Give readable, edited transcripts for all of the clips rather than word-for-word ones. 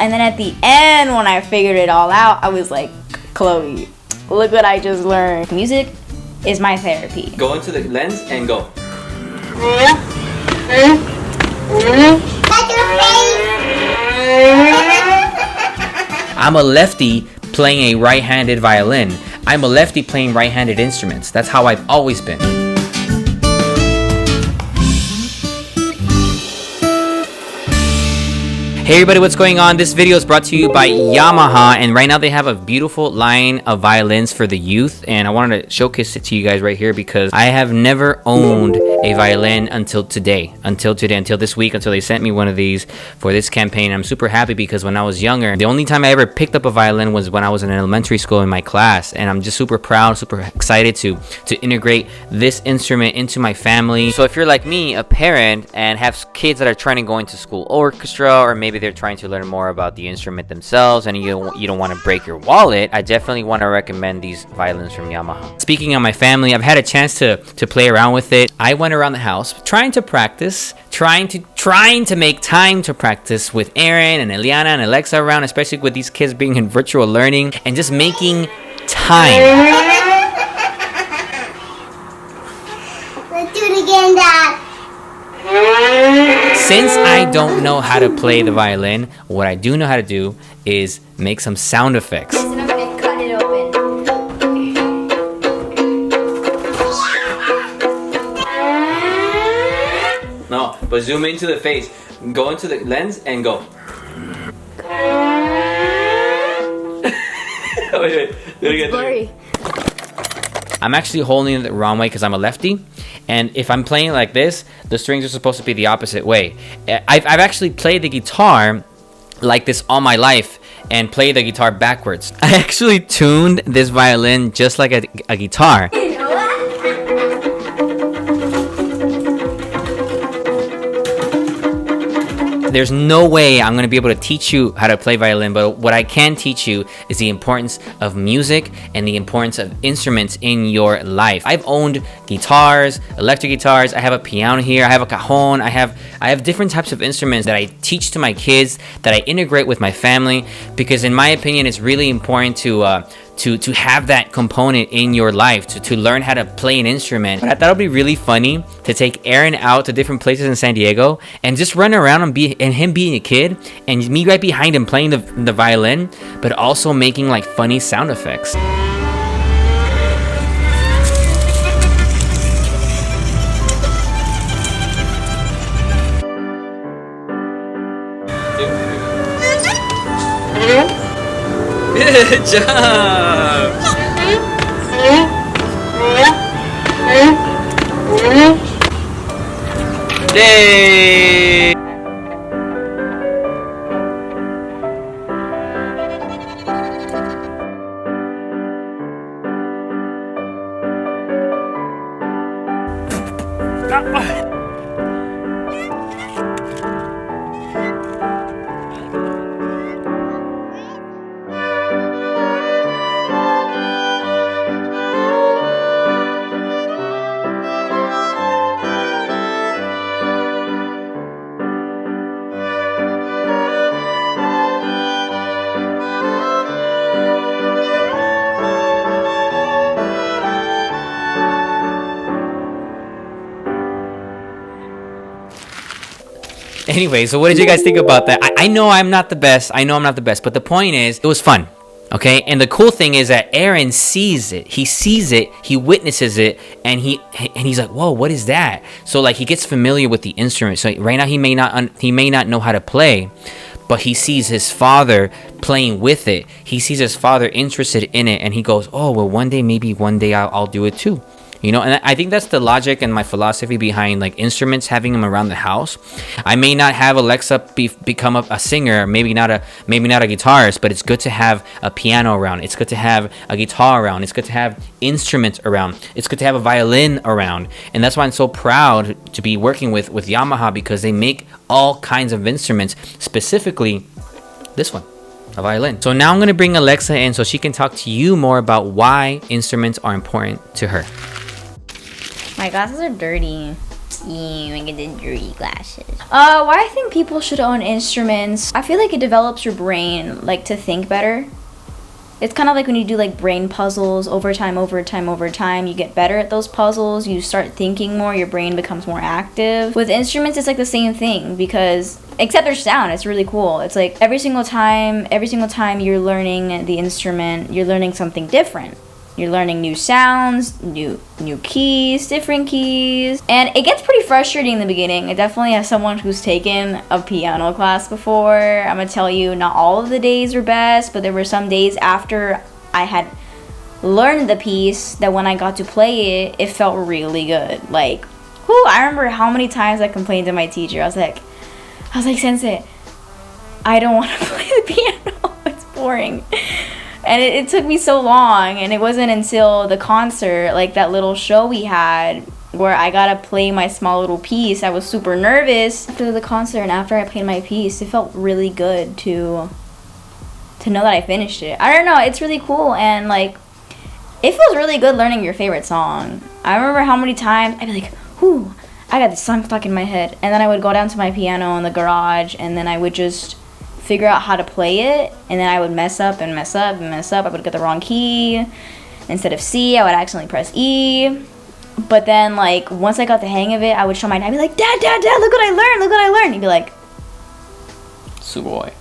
And then at the end, when I figured it all out, I was like, Chloe, look what I just learned. Music is my therapy. Go into the lens and go. I'm a lefty playing a right-handed violin. I'm a lefty playing right-handed instruments. That's how I've always been. Hey everybody, what's going on? This video is brought to you by Yamaha, and right now they have a beautiful line of violins for the youth, and I wanted to showcase it to you guys right here because I have never owned a violin until this week, until they sent me one of these for this campaign. I'm super happy because when I was younger, the only time I ever picked up a violin was when I was in elementary school in my class, and I'm just super proud, super excited to integrate this instrument into my family. So if you're like me, a parent, and have kids that are trying to go into school orchestra, or maybe they're trying to learn more about the instrument themselves and you don't want to break your wallet, I definitely want to recommend these violins from Yamaha. Speaking of my family, I've had a chance to play around with it. I went around the house trying to practice, trying to make time to practice with Aaron and Eliana and Alexa around, especially with these kids being in virtual learning, and just making time. Let's do it again, Dad. Since I don't know how to play the violin, what I do know how to do is make some sound effects. And I'm gonna cut it open. No, but zoom into the face. Go into the lens and go. Wait, do it again. Blurry. I'm actually holding it the wrong way because I'm a lefty, and if I'm playing like this, the strings are supposed to be the opposite way. I've actually played the guitar like this all my life and played the guitar backwards. I actually tuned this violin just like a guitar. There's no way I'm going to be able to teach you how to play violin, but what I can teach you is the importance of music and the importance of instruments in your life. I've owned guitars, electric guitars, I have a piano here, I have a cajon, I have different types of instruments that I teach to my kids, that I integrate with my family, because in my opinion, it's really important to have that component in your life, to learn how to play an instrument. But I thought it would be really funny to take Aaron out to different places in San Diego and just run around and him being a kid and me right behind him playing the violin, but also making like funny sound effects. Good job! Yay! Anyway, so what did you guys think about that? I know I'm not the best, but the point is, it was fun, okay? And the cool thing is that Aaron sees it, he witnesses it, and he's like, whoa, what is that? So like he gets familiar with the instrument. So right now he may not know how to play, but he sees his father playing with it. He sees his father interested in it, and he goes, oh, well, maybe one day I'll do it too. You know, and I think that's the logic and my philosophy behind like instruments, having them around the house. I may not have Alexa become a singer, maybe not a guitarist, but it's good to have a piano around. It's good to have a guitar around. It's good to have instruments around. It's good to have a violin around. And that's why I'm so proud to be working with Yamaha, because they make all kinds of instruments, specifically this one, a violin. So now I'm going to bring Alexa in so she can talk to you more about why instruments are important to her. My glasses are dirty. You get the dirty glasses. Why I think people should own instruments. I feel like it develops your brain, like, to think better. It's kind of like when you do, like, brain puzzles over time, you get better at those puzzles, you start thinking more, your brain becomes more active. With instruments, it's like the same thing, because, except their sound, it's really cool. It's like every single time you're learning the instrument, you're learning something different. You're learning new sounds, new keys, different keys. And it gets pretty frustrating in the beginning. Definitely as someone who's taken a piano class before, I'm gonna tell you, not all of the days were best, but there were some days after I had learned the piece that when I got to play it, it felt really good. Like, whew, I remember how many times I complained to my teacher. I was like, Sensei, I don't want to play the piano. It's boring. And it took me so long, and it wasn't until the concert, like that little show we had, where I got to play my small little piece. I was super nervous after the concert, and after I played my piece, it felt really good to know that I finished it. I don't know, it's really cool, and like, it feels really good learning your favorite song. I remember how many times I'd be like, whoo, I got this song stuck in my head, and then I would go down to my piano in the garage, and then I would just figure out how to play it, and then I would mess up. I would get the wrong key. Instead of C, I would accidentally press E. But then, like, once I got the hang of it, I would show my dad. I'd be like, Dad, look what I learned. He'd be like, Sugoi.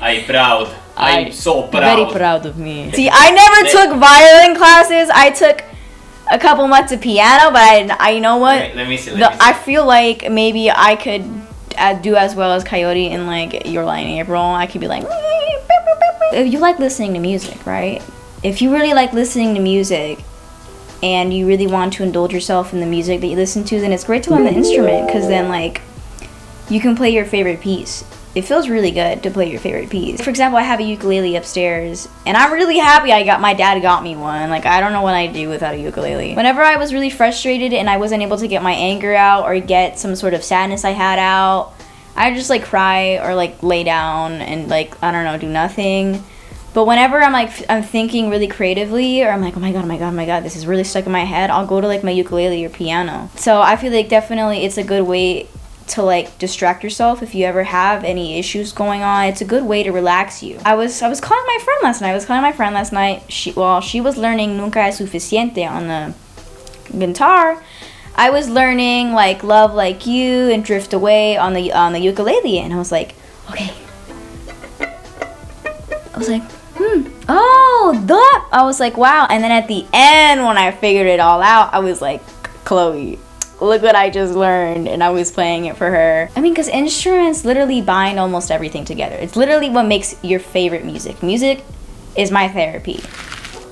I'm proud. I'm so proud. Very proud of me. See, I never took violin classes. I took a couple months of piano, but I you know what? Right, let me see. I feel like maybe I could do as well as Coyote in like Your Lie in April. I could be like, if you like listening to music, right? If you really like listening to music and you really want to indulge yourself in the music that you listen to, then it's great to learn the instrument, because then like you can play your favorite piece. It feels really good to play your favorite piece. For example, I have a ukulele upstairs, and I'm really happy my dad got me one. Like, I don't know what I'd do without a ukulele. Whenever I was really frustrated and I wasn't able to get my anger out or get some sort of sadness I had out, I'd just like cry or like lay down and like, I don't know, do nothing. But whenever I'm thinking really creatively, or I'm like, oh my god, this is really stuck in my head, I'll go to like my ukulele or piano. So I feel like definitely it's a good way to like distract yourself if you ever have any issues going on. It's a good way to relax you. I was calling my friend last night. She was learning Nunca es suficiente on the guitar. I was learning like Love Like You and Drift Away on the ukulele, and I was like, okay. I was like, I was like, wow. And then at the end, when I figured it all out, I was like, Chloe, look what I just learned, and I was playing it for her. I mean, because instruments literally bind almost everything together. It's literally what makes your favorite music. Music is my therapy.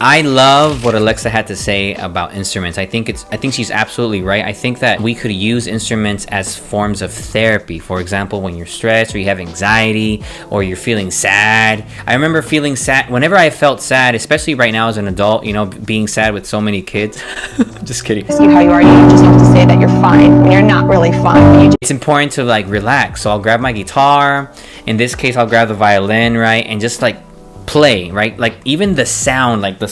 I love what Alexa had to say about instruments. I think she's absolutely right. I think that we could use instruments as forms of therapy. For example, when you're stressed or you have anxiety or you're feeling sad. I remember feeling sad whenever I felt sad, especially right now as an adult, you know, being sad with so many kids. Just kidding. See how you are, you just have to say that you're fine when you're not really fine. It's important to like relax. So I'll grab my guitar. In this case, I'll grab the violin, right? And just like play, right? Like even the sound like the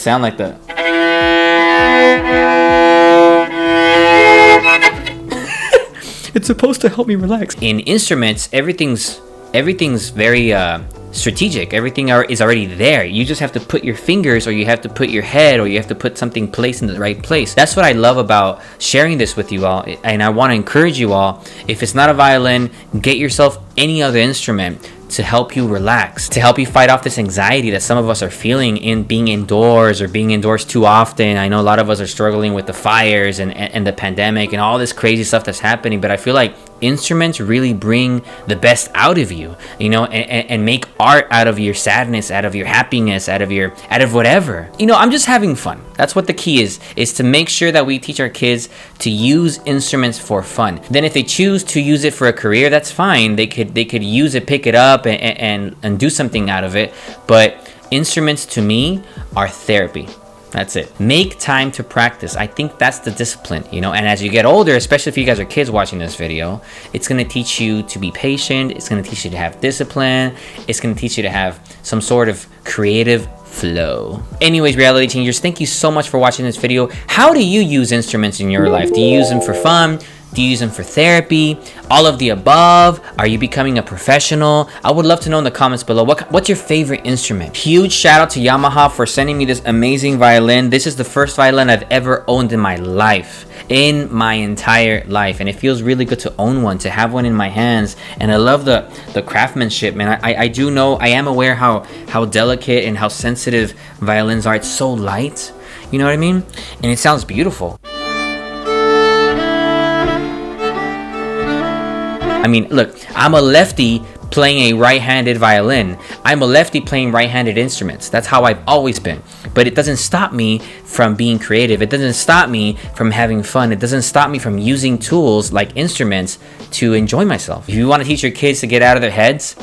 it's supposed to help me relax. In instruments, everything's very strategic. Everything is already there. You just have to put your fingers, or you have to put your head, or you have to put something placed in the right place. That's what I love about sharing this with you all, and I want to encourage you all, if it's not a violin, get yourself any other instrument to help you relax, to help you fight off this anxiety that some of us are feeling in being indoors or being indoors too often. I know a lot of us are struggling with the fires and the pandemic and all this crazy stuff that's happening, but I feel like instruments really bring the best out of you, you know, and make art out of your sadness, out of your happiness, out of whatever. You know, I'm just having fun. That's what the key is to make sure that we teach our kids to use instruments for fun. Then if they choose to use it for a career, that's fine. They could use it, pick it up and do something out of it. But instruments to me are therapy. That's it. Make time to practice. I think that's the discipline, you know, and as you get older, especially if you guys are kids watching this video, it's going to teach you to be patient. It's going to teach you to have discipline. It's going to teach you to have some sort of creative flow. Anyways, reality changers, thank you so much for watching this video. How do you use instruments in your life? Do you use them for fun? Do you use them for therapy? All of the above? Are you becoming a professional? I would love to know in the comments below. What's your favorite instrument? Huge shout out to Yamaha for sending me this amazing violin. This is the first violin I've ever owned in my life. In my entire life, and it feels really good to own one, to have one in my hands. And I love the craftsmanship, man. I do know, I am aware how delicate and how sensitive violins are. It's so light, you know what I mean? And it sounds beautiful. I mean, look, I'm a lefty playing a right-handed violin. I'm a lefty playing right-handed instruments. That's how I've always been. But it doesn't stop me from being creative. It doesn't stop me from having fun. It doesn't stop me from using tools like instruments to enjoy myself. If you want to teach your kids to get out of their heads,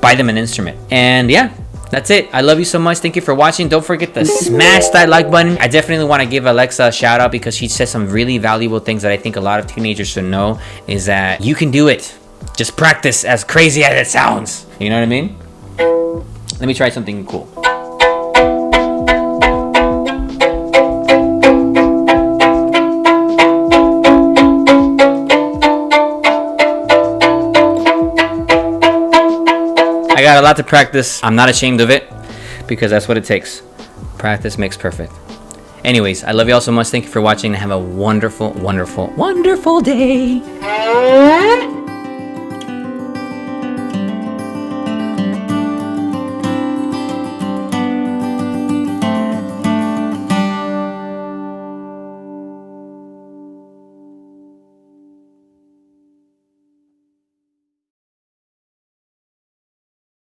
buy them an instrument. And yeah, that's it. I love you so much. Thank you for watching. Don't forget to smash that like button. I definitely want to give Alexa a shout out because she said some really valuable things that I think a lot of teenagers should know, is that you can do it. Just practice, as crazy as it sounds. You know what I mean? Let me try something cool. I got a lot to practice. I'm not ashamed of it because that's what it takes. Practice makes perfect. Anyways, I love you all so much. Thank you for watching and have a wonderful, wonderful, wonderful day.